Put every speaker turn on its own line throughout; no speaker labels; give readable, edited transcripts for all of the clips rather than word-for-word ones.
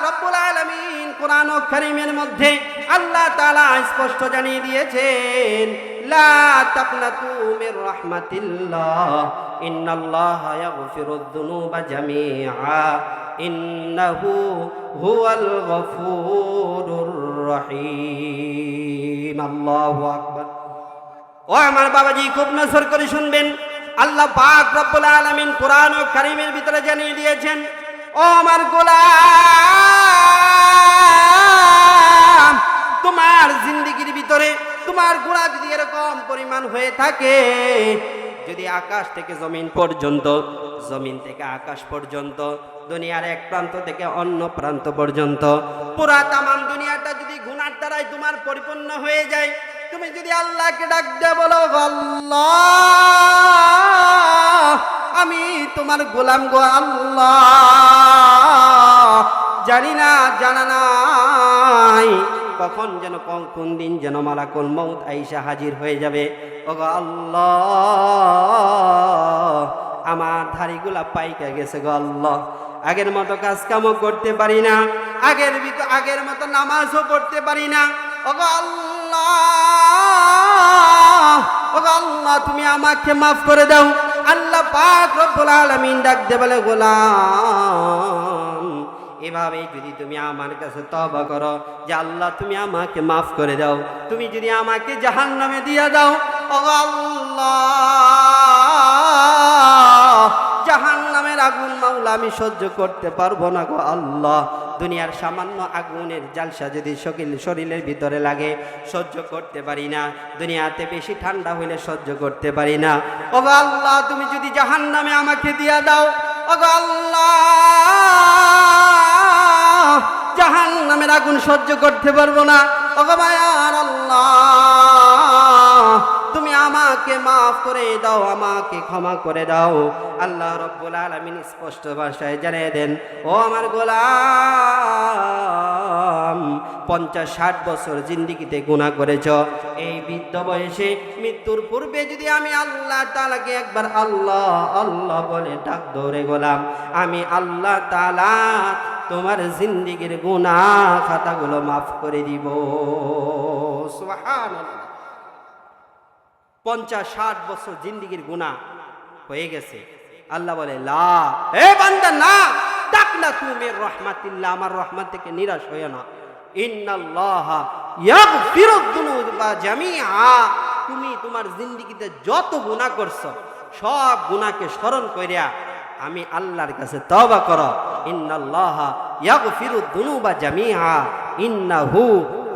রব্বুল আলামিন কোরআন কারীমের মধ্যে আল্লাহ তাআলা স্পষ্ট জানিয়ে দিয়েছেন, লা তাকনাতু মির রাহমাতিল্লাহ ইন্নাল্লাহা ইয়াগফিরুদ যুনুবা জামিআ ইন্নাহু হুয়াল গফুরুর রহিম। আল্লাহু আকবার। ও আমার বাবাজি, খুব নজর করে শুনবেন, আল্লাহ পাক রব্বুল আলামিন কোরআন ও কারীমের ভিতরে জানিয়ে দিয়েছেন, ও আমার গোলাম, তোমার জিন্দেগির ভিতরে তোমার গুনাহ যদি এরকম পরিমাণ হয়ে থাকে, যদি আকাশ থেকে জমিন পর্যন্ত, জমিন থেকে আকাশ পর্যন্ত, দুনিয়ার এক প্রান্ত থেকে অন্য প্রান্ত পর্যন্ত পুরা তামাম দুনিয়াটা যদি গুনার দ্বারাই তোমার পরিপূর্ণ হয়ে যায়, তুমি যদি আল্লাহকে ডাক দিয়ে বলো, আল্লাহ আমি তোমার গোলাম গো আল্লাহ, জানি না জানা নাই কখন যেন কোন দিন যেন মালাকুল মউত আইসা হাজির হয়ে যাবে, ওগো আল্লাহ আমার ধাড়িগুলা পাইকা গেছে গো আল্লাহ, আগের মতো কাজ কামও করতে পারি না, আগের মতো নামাজও পড়তে পারি না, ওগো আল্লাহ, ওগো আল্লাহ তুমি আমাকে মাফ করে দাও। আল্লাহ পাক রব্বুল আলামিন ডাক দিয়ে বলে, গোলাম এভাবেই যদি তুমি আমার কাছে তওবা করো যে আল্লাহ তুমি আমাকে মাফ করে দাও, তুমি যদি আমাকে জাহান্নামে দিয়ে দাও, ওগো আল্লাহ জাহান্নামের আগুন মাওলা আমি সহ্য করতে পারবো না গো আল্লাহ, দুনিয়ার সামান্য আগুনের জালসা যদি শরীরের ভিতরে লাগে সহ্য করতে পারি না, দুনিয়াতে বেশি ঠান্ডা হইলে সহ্য করতে পারি না, ওগো আল্লাহ তুমি যদি জাহান্নামে আমাকে দিয়া দাও, ওগো আল্লাহ জাহান্নামের আগুন সহ্য করতে পারবো না, ওগো মায়ার আল্লাহ তুমি আমাকে মাফ করে দাও, আমাকে ক্ষমা করে দাও। আল্লাহ রব্বুল আলামিন স্পষ্ট ভাষায় জানিয়ে দেন, ও আমার গোলাম 50-60 বছর জিন্দেগিতে গুনাহ করেছ, এই বৃদ্ধ বয়সে মৃত্যুর পূর্বে যদি আমি আল্লাহ তাআলাকে একবার আল্লাহ আল্লাহ বলে ডাক ধরে গোলাম, আমি আল্লাহ তাআলা তোমার জিন্দেগির গুনাহ খাতাগুলো মাফ করে দিব। সুবহানাল্লাহ। 50-60 বছর জিন্দেগির গুনাহ হয়ে গেছে, আল্লাহ বলে, লা হে বান্দা না তাকনা তুমি রহমাতিল্লাহ, আমার রহমত থেকে নিরাশ হইও না, ইন্নাল্লাহা ইয়াগফিরুদ যুনুবা জামিআ, তুমি তোমার জিন্দেগিতে যত গুনাহ করছো সব গুনাহকে স্মরণ কইরা আমি আল্লাহর কাছে তওবা করো, ইন্নাল্লাহা ইয়াগফিরুদ যুনুবা জামিআ ইন্নাহু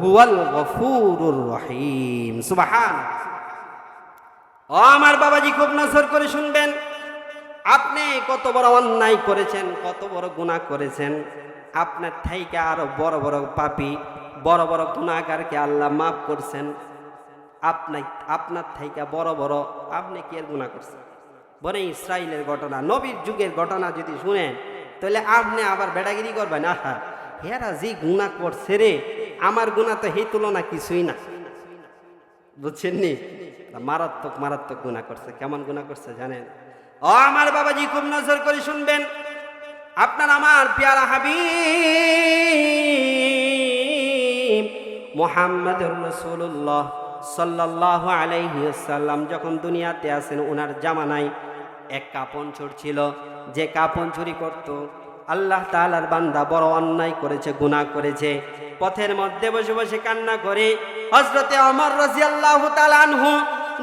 হুয়াল গফুরুর রহিম। সুবহানাল্লাহ। ও আমার বাবাজি, খুব নজর করে শুনবেন, আপনি কত বড় অন্যায় করেছেন, কত বড় গুনাহ করেছেন, আপনার থেকে আরো বড় বড় পাপী বড় বড় গুনাহগারকে আল্লাহ মাফ করছেন, আপনার থেকে বড় বড় আপনি কি এর গুনাহ করছেন? বনে ইসরাইলের ঘটনা, নবীর যুগের ঘটনা যদি শুনেন তাহলে আপনি আবার বেড়াগিরি করবেন, আহা হেরা যে গুনাহ করছে রে, আমার গুনাহ তো এই তুলনা কিছুই না, বুঝছেন নি? মারাত্মক মারাত্মক গুনাহ করছে। কেমন গুনাহ করছে জানেন? ও আমার বাবাজি, খুব নজর করে শুনবেন, আপনার আমার পেয়ারা হাবিব মুহাম্মদুর রাসূলুল্লাহ সাল্লাল্লাহু আলাইহি ওয়াসাল্লাম যখন দুনিয়াতে আসেন, ওনার জামানায় এক কাপন চোর ছিল, যে কাপন চুরি করত। আল্লাহ তাআলার বান্দা বড় অন্যায় করেছে, গুনাহ করেছে, পথের মধ্যে বসে বসে কান্না করে হযরতে ওমর রাদিয়াল্লাহু তাআলা আনহু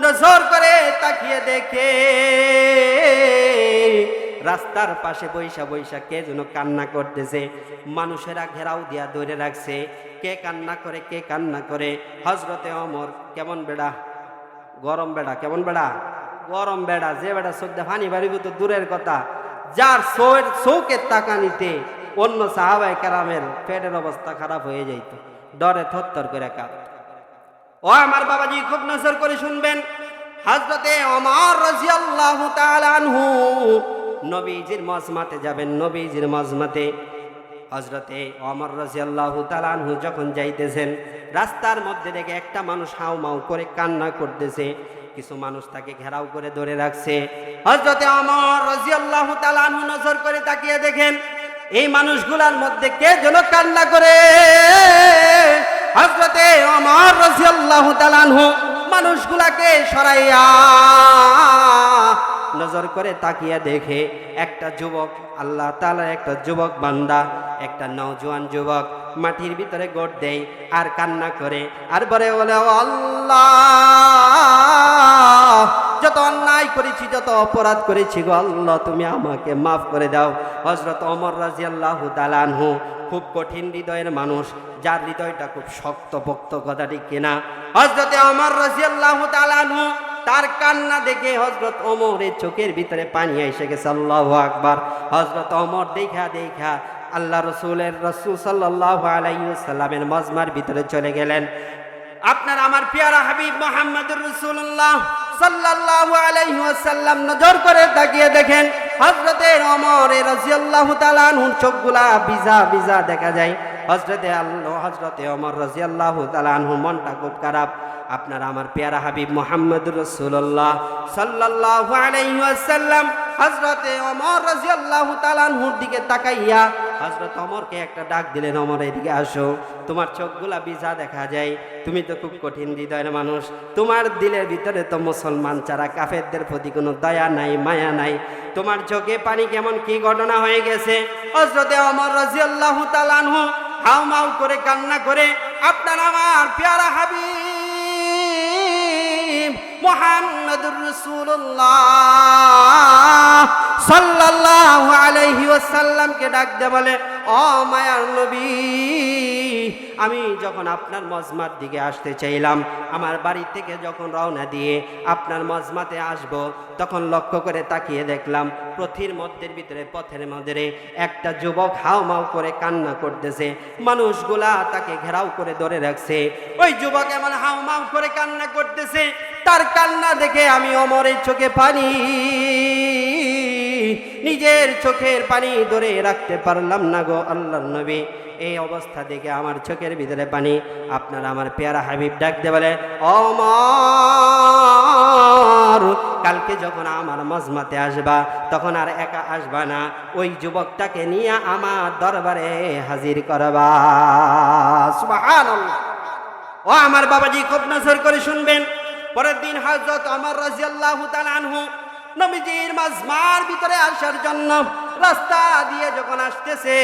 নজর করে তাকিয়ে দেখে রাস্তার পাশে বৈশা বৈশা কে যেন কান্না করতেছে, মানুষেরা ঘেরাও দিয়া ধরে রাখছে, কে কান্না করে কে কান্না করে। হযরতে ওমর কেমন বেড়া, গরম বেড়া, কেমন বেড়া, গরম বেড়া, যে বেড়া সদ্যা ফানি বাড়িব তো দূরের কথা, যার চৌকের তাকানিতে অন্য সাহাবায়ে কেরামের পেটের অবস্থা খারাপ হয়ে যাইত, ডরে থরথর করে কাঁপত। ও আমার বাবাজি, খুব নজর করে শুনবেন, হযরতে ওমর রাদিয়াল্লাহু তাআলা আনহু নবীজির মজমাতে যাবেন, নবীজির মজমাতে হযরতে ওমর রাদিয়াল্লাহু তাআলা আনহু যখন যাইতেছেন, রাস্তার মধ্যে দেখে একটা মানুষ হাউ মাউ করে কান্না করতেছে, কিছু মানুষ তাকে ঘেরাও করে ধরে রাখছে। হযরতে ওমর রাদিয়াল্লাহু তাআলা আনহু নজর করে তাকিয়ে দেখেন এই মানুষগুলার মধ্যে কে যেন কান্না করে। হযরতে ওমর রাদিয়াল্লাহু তাআলা আনহু মানুষগুলাকে সরাইয়া নজর করে তাকিয়ে দেখে একটা যুবক, আল্লাহ তাআলার একটা যুবক বান্দা, একটা নওজোয়ান যুবক মাটির ভিতরে গোট দেয় আর কান্না করে আর বলে আল্লাহ, যত অন্যায় করেছি, যত অপরাধ করেছি গো আল্লাহ, তুমি আমাকে মাফ করে দাও। হযরত ওমর রাদিয়াল্লাহু তাআলা আনহু খুব কঠিন হৃদয়ের মানুষ, যার হৃদয়টা খুব শক্তপোক্ত, কথা ঠিক কিনা? হযরতে ওমর রাদিয়াল্লাহু তাআলা আনহু তার কান্না দেখে হযরত ওমরের চোখের ভিতরে পানি এসে গেছে। আল্লাহু আকবার। হযরত ওমর দেখা আল্লাহ রাসূল সাল্লাল্লাহু আলাইহি ওয়াসাল্লামের মজমার ভিতরে চলে গেলেন। আপনার আমার পেয়ারা হাবিব মুহাম্মদুর রাসূলুল্লাহ সাল্লাল্লাহু আলাইহি ওয়াসাল্লাম নজর করে তাকিয়ে দেখেন হযরতে ওমর রাদিয়াল্লাহু তাআলা আনহুর চোখগুলা ভিজা ভিজা দেখা যায়। হযরতে ওমর রাদিয়াল্লাহু তাআলা আনহুর মনটা খুব খারাপ। আপনার আমার পেয়ারা হাবিব মুহাম্মদুর রাসূলুল্লাহ সাল্লাল্লাহু আলাইহি ওয়াসাল্লাম হযরতে ওমর রাদিয়াল্লাহু তাআলা আনহুর দিকে তাকাইয়া হযরত ওমরকে একটা ডাক দিলেন, ওমর এদিকে আসো, তোমার চোখগুলা ভিজা দেখা যায়, তুমি তো খুব কঠিন হৃদয়ের মানুষ, তোমার দিলের ভিতরে তো মুসলমান ছাড়া কাফেরদের প্রতি কোনো দয়া নাই, মায়া নাই, তোমার চোখে পানি কেমন কি ঘটনা হয়ে গেছে? হযরতে ওমর রাদিয়াল্লাহু তাআলা আনহু হাউমাউ করে কান্না করে আপনার আমার পেয়ারা হাবিব মুহাম্মদুর রাসূলুল্লাহ সাল্লাল্লাহু আলাইহি ওয়াসাল্লামকে ডাক দিয়ে বলে, ও মায়ার নবী, আমি যখন আপনার মজমার দিকে আসতে চাইলাম, আমার বাড়ি থেকে যখন রওনা দিয়ে আপনার মজমাতে আসব, তখন লক্ষ্য করে তাকিয়ে দেখলাম পথের মধ্যে একটা যুবক হাউমাউ করে কান্না করতেছে, মানুষগুলা তাকে ঘেরাও করে ধরে রাখছে। ওই যুবক এমন হাউমাউ করে কান্না করতেছে, তার কান্না দেখে আমি ওমরের চোখে পানি, নিজের চোখের পানি ধরে রাখতে পারলাম না গো আল্লাহর নবী। এই অবস্থা দেখে আমার চোখের ভিতরে পানি। আপনার আমার পেয়ারা হাবিব ডাকতে বলে, ওমর, কালকে যখন আমার মজমাতে আসবা তখন আর একা আসবা না, ওই যুবকটাকে নিয়ে আমার দরবারে হাজির করবা। সুবহানাল্লাহ। ও আমার বাবাজি, খুব নজর করে শুনবেন। পরের দিন হযরত ওমর রাদিয়াল্লাহু তাআলা আনহু নবীজির মজমার ভিতরে আসার জন্য রাস্তা দিয়ে যখন আসতেছে,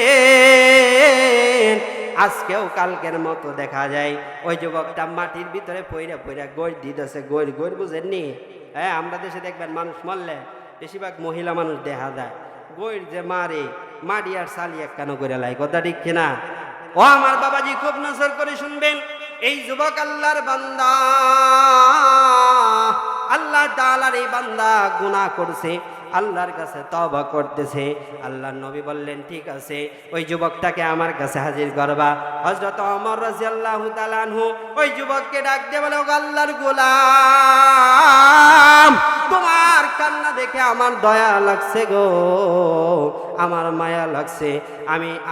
আজকেও কালকের মতো দেখা যায় ওই যুবকটা মাটির ভিতরে পইরা পইরা গৈর দিতেছে। গৈর বুঝেননি? হ্যাঁ, আমরা দেশে দেখবেন মানুষ মরলে বেশিরভাগ মহিলা মানুষ দেখা যায়, গৈর যে মারে মাটি আর সালি এক কানো করে লাই, কথা ঠিক কিনা? ও আমার বাবাজি, খুব নজর করে শুনবেন। এই যুবক আল্লাহর বান্দা, আল্লাহ তাআলার এই বান্দা গুনাহ করছে, আল্লাহর কাছে তওবা করতেছে। আল্লাহর নবী বললেন, ঠিক আছে, ওই যুবকটাকে আমার কাছে হাজির করবা। হযরত ওমর রাদিয়াল্লাহু তাআলা আনহু ওই যুবককে ডাক দিয়ে বলে, ও আল্লাহর গোলাম, তোমার কান্না দেখে আমার দয়া লাগছে গো, আমার মায়া লাগছে।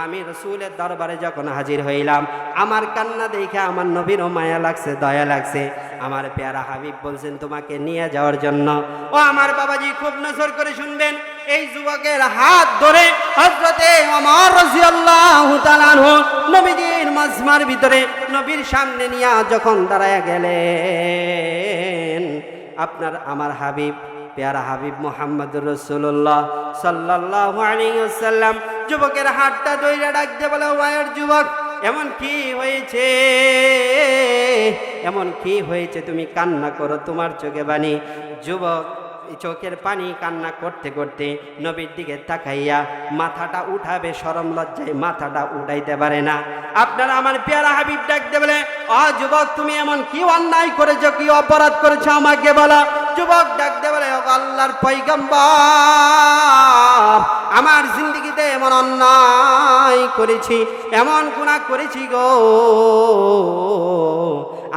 আমি রাসূলের দরবারে যখন হাজির হইলাম, আমার কান্না দেখে আমার নবীরও মায়া লাগছে, দয়া লাগছে। আমার পেয়ারা হাবিব বলছেন তোমাকে নিয়ে যাওয়ার জন্য। ও আমার বাবাজি, খুব নজর করে শুনবেন। এই যুবকের হাত ধরে হযরতে ওমর রাদিয়াল্লাহু তাআলা আনহু নবীজির মজমার ভিতরে নবীর সামনে নিয়ে যখন দাঁড়ায় গেলেন, আপনার আমার হাবিব, পেয়ারা হাবিব মুহাম্মদুর রাসূলুল্লাহ সাল্লাল্লাহু আলাইহি ওয়াসাল্লাম যুবকের হাতটা ধরে ডাক দিয়ে বলে, ওয়ার যুবক, এমন কি হয়েছে তুমি কান্না করো, তোমার চোখে পানি? যুবক চোখের পানি কান্না করতে করতে নবীর দিকে তাকাইয়া মাথাটা উঠাবে, শরম লজ্জায় মাথাটা উঠাইতে পারে না। আপনারা আমার পেয়ারা হাবিব ডাকতে বলে, ও যুবক, তুমি এমন কি অন্যায় করেছো, কি অপরাধ করেছো আমাকে বলো। যুবক ডাকতে বলে, ও আল্লাহর পয়গম্বর, আমার জিন্দেগিতে এমন অন্যায় করেছি, এমন গুনাহ করেছি গো,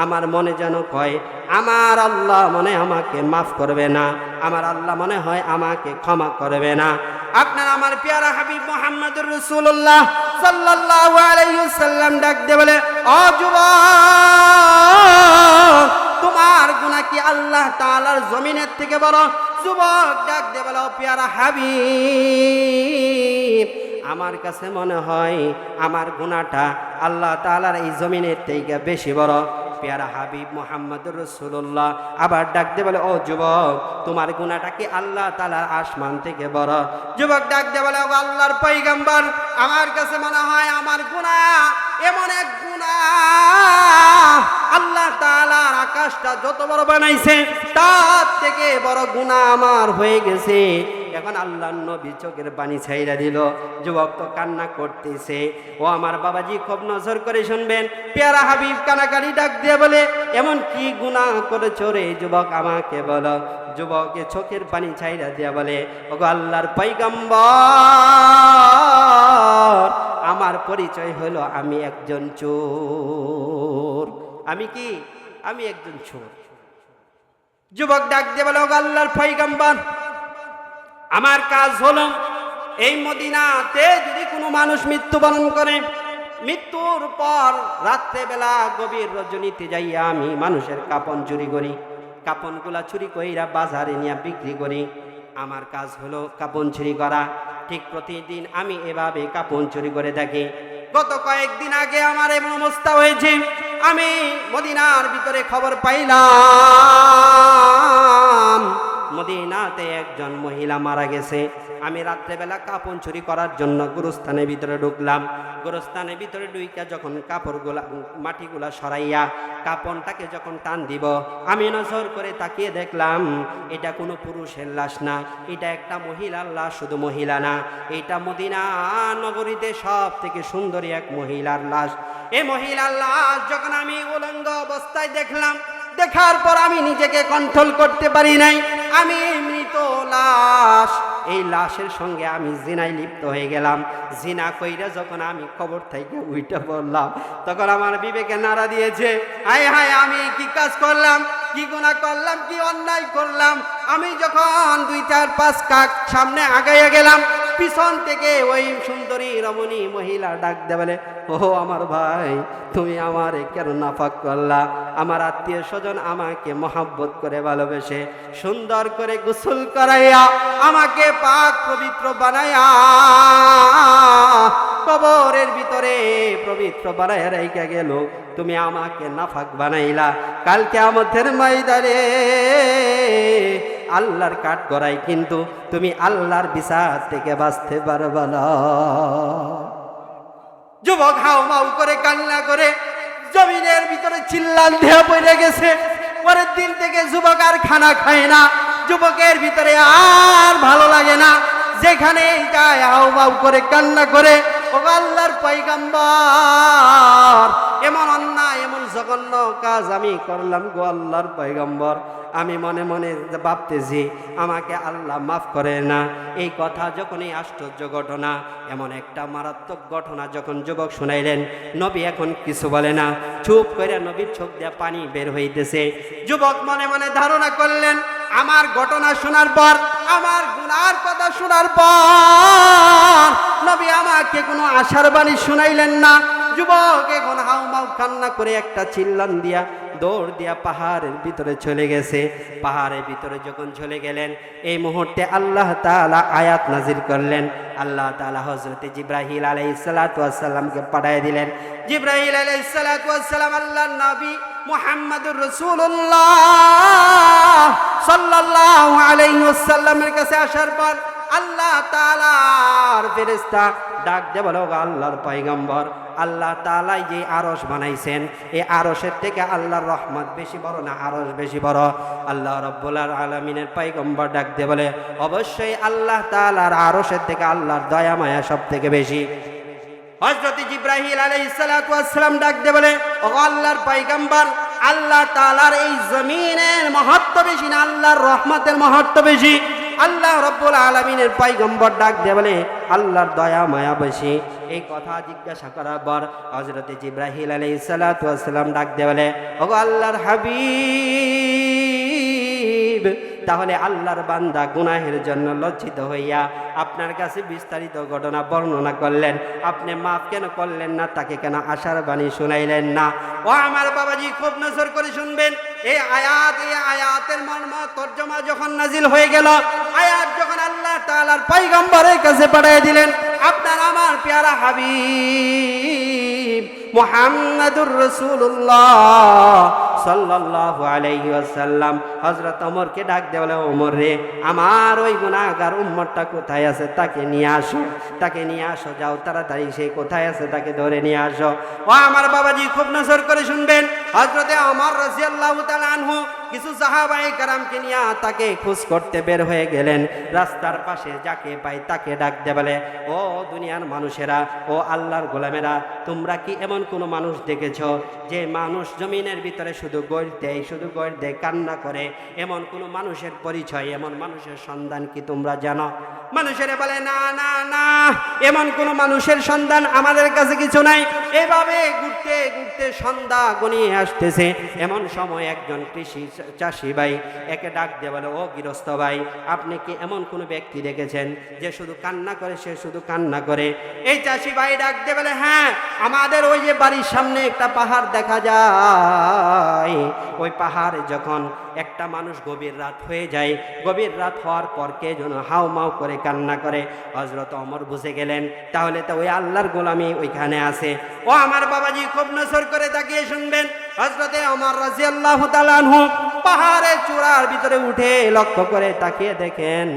আমার মনে যেন কয় আমার আল্লাহ মনে আমাকে মাফ করবে না, আমার আল্লাহ মনে হয় আমাকে ক্ষমা করবে না। আপনার আমার পেয়ারা হাবিব মুহাম্মদুর রাসূলুল্লাহ সাল্লাল্লাহু আলাইহি ওয়াসাল্লাম ডাক দিয়ে বলে, ও যুবক, তোমার গুনাহ কি আল্লাহ তাআলার জমিনের থেকে বড়? যুবক ডাক দিয়ে বলে, ও পেয়ারা হাবিব, আমার কাছে মনে হয় আমার গুনাহটা আল্লাহ তাআলার এই জমিনের থেকে বেশি বড়। পেয়ারা হাবিব মুহাম্মদুর রাসূলুল্লাহ আবার ডাক দিয়ে বলে, ও যুবক, তোমার গুনাহটা কি আল্লাহ তাআলার আসমান থেকে বড়? যুবক ডাক দিয়ে বলে, ও আল্লাহর পয়গম্বর, আমার কাছে মনে হয় আমার গুনাহ এমন এক গুনাহ, আল্লাহ তাআলার আকাশটা যত বড় বানাইছে তার থেকে বড় গুনাহ আমার হয়ে গেছে। এখন আল্লাহর নবী চোখের পানি ছাইরা দিল। যুবক তো কান্না করতেছে। ও আমার বাবাজি, খুব নজর করে শুনবেন। পেয়ারা হাবিব কানাকানি ডাক দিয়ে বলে, এমন কি গুনাহ করেছো রে যুবক, আমাকে বলো। যুবকে চোখের পানি ছাইরা দিয়া বলে, ওগো আল্লাহর পয়গম্বর, আমার পরিচয় হলো আমি একজন চোর। আমি কি? আমি একজন চোর। যুবক ডাক দিয়ে বলে, ওগো আল্লাহর পয়গম্বর, আমার কাজ হলো এই মদিনাতে যদি কোনো মানুষ মৃত্যুবরণ করে, মৃত্যুর পর রাত্রেবেলা গভীর রজনীতে যাইয়া আমি মানুষের কাপন চুরি করি, কাপনগুলা চুরি কইরা বাজারে নিয়ে বিক্রি করি। আমার কাজ হলো কাপন চুরি করা। ঠিক প্রতিদিন আমি এভাবে কাপন চুরি করে থাকি। গত কয়েকদিন আগে আমার এমন অবস্থা হয়েছে, আমি মদিনার ভিতরে খবর পাইলাম মদিনাতে একজন মহিলা মারা গেছে। আমি রাত্রেবেলা কাপন চুরি করার জন্য গোরস্থানের ভিতরে ঢুকলাম। গোরস্থানের ভিতরে ঢুইকা যখন কাপড়গুলা মাটিগুলা সরাইয়া কাপনটাকে যখন টান দিব, আমি নজর করে তাকিয়ে দেখলাম এটা কোনো পুরুষের লাশ না, এটা একটা মহিলার লাশ। শুধু মহিলা না, এটা মদিনা নগরীতে সব থেকে সুন্দরী এক মহিলার লাশ। এই মহিলার লাশ যখন আমি উলঙ্গ অবস্থায় দেখলাম, দেখার পর আমি নিজেকে কন্ট্রোল করতে পারি নাই। আমি মৃত লাশ, এই লাশের সঙ্গে আমি জিনায় লিপ্ত হয়ে গেলাম। জিনা কইরা যখন আমি কবর থেকে উইটা পড়লাম, তখন আমার বিবেকে নাড়া দিয়েছে, হায় হায়, আমি কি কাজ করলাম, কি গুনাহ করলাম, কি অন্যায় করলাম। আমি যখন 2-4-5 কাক সামনে আগাইয়া গেলাম, পিছন থেকে ওই সুন্দরী রমণী মহিলা ডাক দিয়ে বলে, ও আমার ভাই, তুমি আমারে কেন নাফাক করলা? আমার আত্মীয় স্বজন আমাকে মহাব্বত করে ভালোবেসে সুন্দর করে গোসল করাইয়া আমাকে পাক পবিত্র বানাইয়া কবরের ভিতরে পবিত্র বানাইয়া রাইখা গেল, তুমি আমাকে নাফাক বানাইলা। কালকে আমাদের ময়দানে আল্লাহর কাঠ গড়াই, কিন্তু তুমি আল্লাহর বিচার থেকে বাঁচতে পারবা না। যুবক হাউ মাউ করে কান্না করে জমিনের ভিতরে চিল্লান দেয়া পড়ে গেছে। পরের দিন থেকে যুবক আর খানা খায় না। যুবকের ভিতরে আর ভালো লাগে না, যেখানে যায় হাউ মাউ করে কান্না করে। ও আল্লাহর পয়গম্বর, এমন অন্যায় এমন জঘন্য কাজ আমি করলাম গো আল্লাহর পয়গম্বর। আমি মনে মনে ভাবতেছি আমাকে আল্লাহ মাফ করে না। এই কথা যখন, এই আশ্চর্য ঘটনা, এমন একটা মারাত্মক ঘটনা যখন যুবক শুনাইলেন, নবী এখন কিছু বলে না, চুপ করে নবীর চোখ দিয়ে পানি বের হইতেছে। যুবক মনে মনে ধারণা করলেন, আমার ঘটনা শোনার পর, আমার গুনার কথা শোনার পর নবী আমাকে কোনো আশার বাণী শুনাইলেন না। যুবক এখন হাউমাউ কান্না করে একটা চিল্লান দিয়া দৌড় দিয়া পাহাড়ের ভিতরে চলে গেছে। পাহাড়ের ভিতরে যখন চলে গেলেন, এই মুহূর্তে আল্লাহ তাআলা আয়াত নাজিল করলেন। আল্লাহ তাআলা হযরত জিবরাইল আলাইহিস সালাতু ওয়াস সালামকে পাঠিয়ে দিলেন। জিবরাইল আলাইহিস সালাতু ওয়াস সালাম আল্লাহর নবী মুহাম্মদুর রাসূলুল্লাহ সাল্লাল্লাহু আলাইহি ওয়াসাল্লামের কাছে আসার পর আল্লাহ তাআলার ফেরেশতা ডাক দিয়ে বলে, আল্লাহর পয়গম্বর, আল্লাহ তাআলাই যে আরশ বানাইছেন, এই আরশের থেকে আল্লাহর রহমত বেশি বড় না আরশ বেশি বড়? আল্লাহ রাব্বুল আলামিনের পয়গম্বর ডাক দিয়ে বলে, অবশ্যই আল্লাহ তাআলার আরশের থেকে আল্লাহর দয়া মায়া সব থেকে বেশি। হযরত জিবরাইল আলাইহিস সালাতু ওয়াস সালাম ডাক দিয়ে বলে, ও আল্লাহর পয়গম্বর, আল্লাহ তাআলার এই জমিনের মহত্ব বেশি না আল্লাহর রহমতের মহত্ব বেশি? আল্লাহ রাব্বুল আলামিনের পয়গম্বর ডাক দিয়ে বলে, আল্লাহর দয়া মায়া বেশি। এই কথা জিজ্ঞাসা করার পর হযরত জিবরাইল আলাইহিস সালাতু ওয়াস সালাম ডাক দিয়ে বলে, ও আল্লাহর হাবিব, তাহলে আল্লাহর বান্দা গুনাহের জন্য লজ্জিত হইয়া আপনার কাছে বিস্তারিত ঘটনা বর্ণনা করলেন, আপনি মাফ কেন করলেন না, তাকে কেন আশার বাণী শুনাইলেন না? ও আমার বাবাজি, খুব নজর করে শুনবেন। এই আয়াতের মর্ম তর্জমা যখন নাজিল হয়ে গেল, আয়াত যখন আল্লাহ তাআলার পয়গম্বরের কাছে পাঠিয়ে দিলেন, আপনার আমার পেয়ারা হাবিব মুহাম্মাদুর রাসূলুল্লাহ সাল্লাল্লাহু আলাইহি ওয়াসাল্লাম হযরত ওমরকে ডাক দিয়ে বলে, ওমর রে, আমার ওই গুনাহগার উম্মতটা কোথায় আছে, তাকে নিয়ে আসো, তাকে নিয়ে আসো, যাও তাড়াতাড়ি, সেই কোথায় আছে তাকে ধরে নিয়ে আসো। ও আমার বাবাজি, খুব নজর করে শুনবেন। হযরতে ওমর রাদিয়াল্লাহু তাআলা আনহু কিছু সাহাবায়ে কেরামকে নিয়ে তাকে খোঁজ করতে বের হয়ে গেলেন। রাস্তার পাশে যাকে পায় তাকে ডাক দিয়ে বলে, ও দুনিয়ার মানুষেরা, ও আল্লাহর গোলামেরা, তোমরা কি এমন কোনো মানুষ দেখেছ যে মানুষ জমিনের ভিতরে শুধু গড় দেয়, কান্না করে? এমন কোনো মানুষের পরিচয়, এমন মানুষের সন্ধান কি তোমরা জানো? মানুষেরা বলে, না না না, এমন কোনো মানুষের সন্ধান আমাদের কাছে কিছু নাই। এভাবে ঘুরতে ঘুরতে সন্ধ্যা গনিয়ে আসতেছে, এমন সময় একজন কৃষি চাষি ভাই একে ডাক দিয়ে বলে, ও গৃহস্থ ভাই, আপনি কি এমন কোনো ব্যক্তি দেখেছেন যে শুধু কান্না করে, সে শুধু কান্না করে? এই চাষি ভাই ডাক দিয়ে বলে, হ্যাঁ, আমাদের ওই যে বাড়ির সামনে একটা পাহাড় দেখা যায়, ওই পাহাড়ে যখন একটা মানুষ গভীর রাত হয়ে যায়, গভীর রাত হওয়ার পর কে যেন হাউ মাউ করে কান্না করে। হযরত ওমর বুঝে গেলেন, তাহলে তো ওই আল্লাহর গোলামি ওইখানে আছে। ও আমার বাবাজি, খুব নজর করে তাকিয়ে শুনবেন। হযরতে ওমর রাদিয়াল্লাহু তাআলা আনহু পাহাড়ের চূড়ার ভিতরে উঠে লক্ষ্য করে তাকিয়ে দেখেন,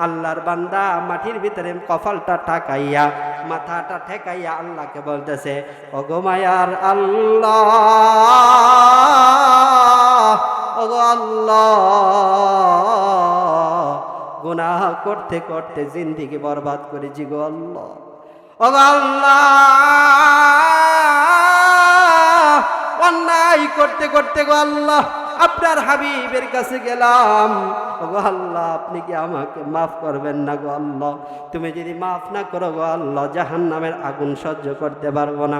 আল্লাহর বান্দা মাটির ভিতরে কপালটা ঠাকাইয়া, মাথাটা ঠেকাইয়া আল্লাহকে বলতেছে, ওগো মায়ার আল্লাহ, ওগো আল্লাহ, গুনাহ করতে করতে জিন্দেগি বরবাদ করেছি গো আল্লাহ, ওগো আল্লাহ, অন্যায় করতে করতে গো আল্লাহ আপনার হাবিবের কাছে গেলাম, ওগো আল্লাহ, আপনি কি আমাকে মাফ করবেন না গো আল্লাহ? তুমি যদি মাফ না করো গো আল্লাহ, জাহান্নামের আগুন সহ্য করতে পারবো না।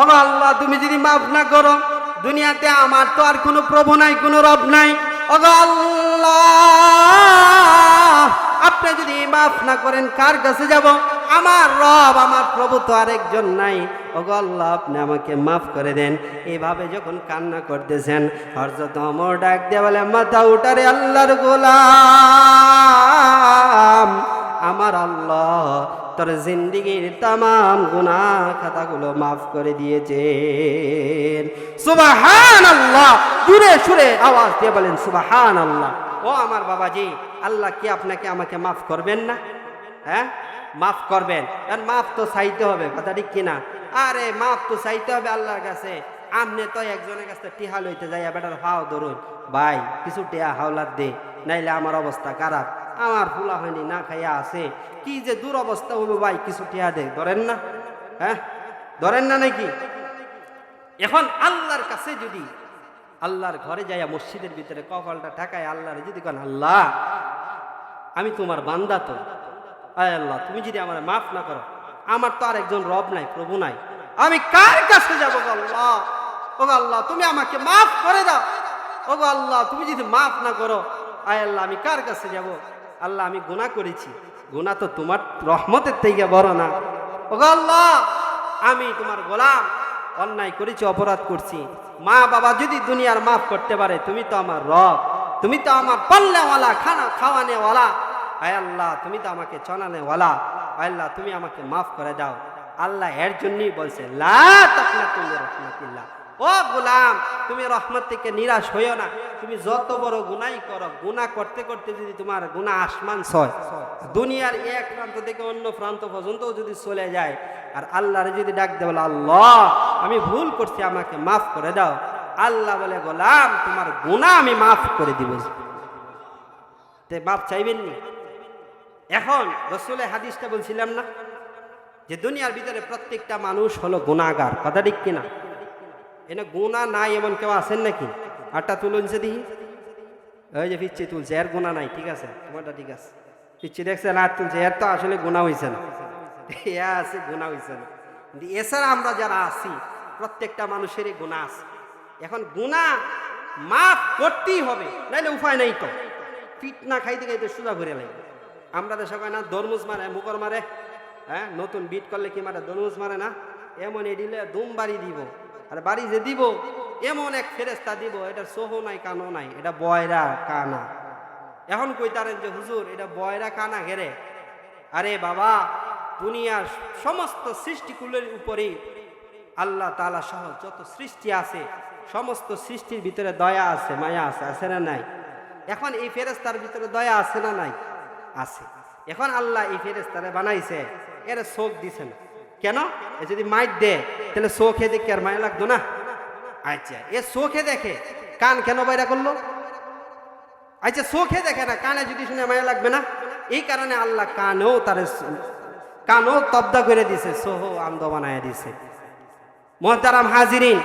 ওগো আল্লাহ, তুমি যদি মাফ না করো, দুনিয়াতে আমার তো আর কোনো প্রভু নাই, কোনো রব নাই। ওগো আল্লাহ, আপনি যদি মাফ না করেন, কার কাছে যাব? আমার রব, আমার প্রভু তো আরেকজন নাই। ওগো আল্লাহ, আপনি আমাকে মাফ করে দেন। এইভাবে যখন কান্না করতেছেন, হযরত ওমর ডাক দিয়ে বলে, মাথা উঠারে আল্লাহর গোলাম, আমার আল্লাহ তোর জিন্দেগীর তামাম গুনাহ খাতাগুলো মাফ করে দিয়েছেন। সুবহানাল্লাহ, জোরে সুরে আওয়াজ দিয়ে বলেন সুবহানাল্লাহ। ও আমার বাবাজি, আল্লাহ কি আপনাকে আমাকে মাফ করবেন না? হ্যাঁ, মাফ করবেন। আর মাফ তো চাইতে হবে, কথা ঠিক কিনা? আরে মাফ তো চাইতে হবে আল্লাহর কাছে। আমনে তো একজনের কাছে টিহা লইতে যাই, বেটার হাও ধরুন, ভাই কিছু টিহা হাওলাত দে, নাইলে আমার অবস্থা খারাপ, আমার ফুলা হয়নি, না খাইয়া আছে, কি যে দূর অবস্থা হইব, ভাই কিছু টিহা দে। ধরেন না? হ্যাঁ, ধরেন না নাকি? এখন আল্লাহর কাছে যদি, আল্লাহর ঘরে যাইয়া মসজিদের ভিতরে কপালটা ঠাকায় আল্লাহরে যদি কোন, আল্লাহ আমি তোমার বান্দা, তো আয় আল্লাহ তুমি যদি আমার মাফ না করো, আমার তো আর একজন রব নাই, প্রভু নাই, আমি কার কাছে যাবো গো আল্লাহ? ওগো আল্লাহ, তুমি আমাকে মাফ করে দাও। ওগো আল্লাহ, তুমি যদি মাফ না করো, আয় আল্লাহ আমি কার কাছে যাব? আল্লাহ আমি গুনাহ করেছি, গুনাহ তো তোমার রহমতের থেকে বড় না। ওগো আল্লাহ, আমি তোমার গোলাম, অন্যায় করেছি, অপরাধ করছি। মা বাবা যদি দুনিয়ার মাফ করতে পারে, তুমি তো আমার রব, তুমি তো আমার পাল্লেওয়ালা, খানা খাওয়ানেওয়ালা। আয় আল্লাহ, তুমি তো আমাকে চনানেওয়ালা। আয় আল্লাহ, তুমি আমাকে মাফ করে দাও। আল্লাহ এর জন্যই বলছে, লা তাকনাতু মির রাহমাতিল্লাহ, ও গোলাম তুমি রহমত থেকে নিরাশ হইও না। তুমি যত বড় গুনাহই করো, গুনাহ করতে করতে যদি তোমার গুনাহ আসমান ছয়, দুনিয়ার এক প্রান্ত থেকে অন্য প্রান্ত পর্যন্ত যদি চলে যায়, আর আল্লাহরে যদি ডাক দে বলে, আল্লাহ আমি ভুল করছি, আমাকে মাফ করে দাও, আল্লাহ বলে, গোলাম তোমার গুনাহ আমি মাফ করে দিব। তে মাফ চাইবেন নি? এখন রাসূলের হাদিসটা বলছিলাম না যে দুনিয়ার ভিতরে প্রত্যেকটা মানুষ হলো গুনাহগার, কথা ঠিক কিনা? এনে গুনাহ নাই এমন কেউ আছেন নাকি? আটটা তুলুন সে দেখি। ওই যে পিচ্ছি তুলছে, এর গুনাহ নাই, ঠিক আছে, তোমারটা ঠিক আছে। পিচ্ছি দেখছে না তুলছে, এর তো আসলে গুনাহ হয়েছে না, আছে গুনাহ হয়েছে না। এছাড়া আমরা যারা আছি প্রত্যেকটা মানুষেরই গুনাহ আছে। এখন গুনাহ মাফ করতেই হবে, নাইলে উপায় নাই তো। পিট না খাইতে খাইতে সোজা ঘুরে লাগবে। আমরা দেশে কয় না দরমুজ মারে মুকর মারে, হ্যাঁ নতুন বিট করলে কি মারে দরমুজ মারে না, এমন দিলে দুম বাড়ি দিব। আর বাড়ি যে দিব এমন এক ফেরেস্তা দিব, এটা সোহ নাই কানো নাই, এটা বয়রা কানা। এখন কইতারেন যে হুজুর এটা বয়রা কানা ঘেরে। আরে বাবা, দুনিয়ার সমস্ত সৃষ্টিকুলের উপরে আল্লাহ তাআলা সহ যত সৃষ্টি আছে সমস্ত সৃষ্টির ভিতরে দয়া আছে, মায়া আছে, আছে না নাই? এখন এই ফেরেস্তার ভিতরে দয়া আছে না নাই? আছে। এখন আল্লাহ এই ফেরেস্তারে বানাইছে, এর চোখ দিছে না কেন? এ যদি মাইট দে তাহলে চোখে দেখে আর মায়া লাগতো না? আচ্ছা, এ চোখে দেখে, কান কেন বাইরা করলো? আচ্ছা, চোখে দেখে না, কানে যদি শুনে মায়া লাগবে না? এই কারণে আল্লাহ কানও তবদা করে দিছে, সোহ আন্দ বানায় দিছে। মোহতারাম হাজিরিন,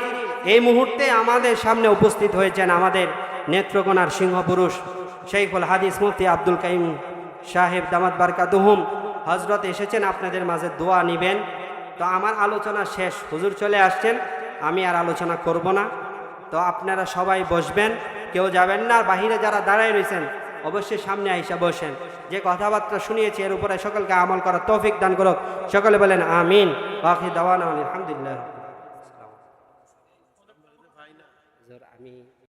এই মুহূর্তে আমাদের সামনে উপস্থিত হয়েছেন আমাদের নেত্রকোনার সিংহপুরুষ শাইখুল হাদিস মুফতি আব্দুল কাইম সাহেব দামাত বারকাতুহুম হজরত এসেছেন আপনাদের মাঝে দোয়া নিবেন। তো আমার আলোচনা শেষ, হুজুর চলে আসছেন, আমি আর আলোচনা করব না। তো আপনারা সবাই বসবেন, কেউ যাবেন না। বাহিরে যারা দাঁড়ায় রয়েছেন অবশ্যই সামনে আইসা বসেন। যে কথাবার্তা শুনিয়েছি এর উপরে সকলকে আমল করার তৌফিক দান করুক। সকলে বলেন আমিন। বাকি দাওয়ানা আলহামদুলিল্লাহ। আমি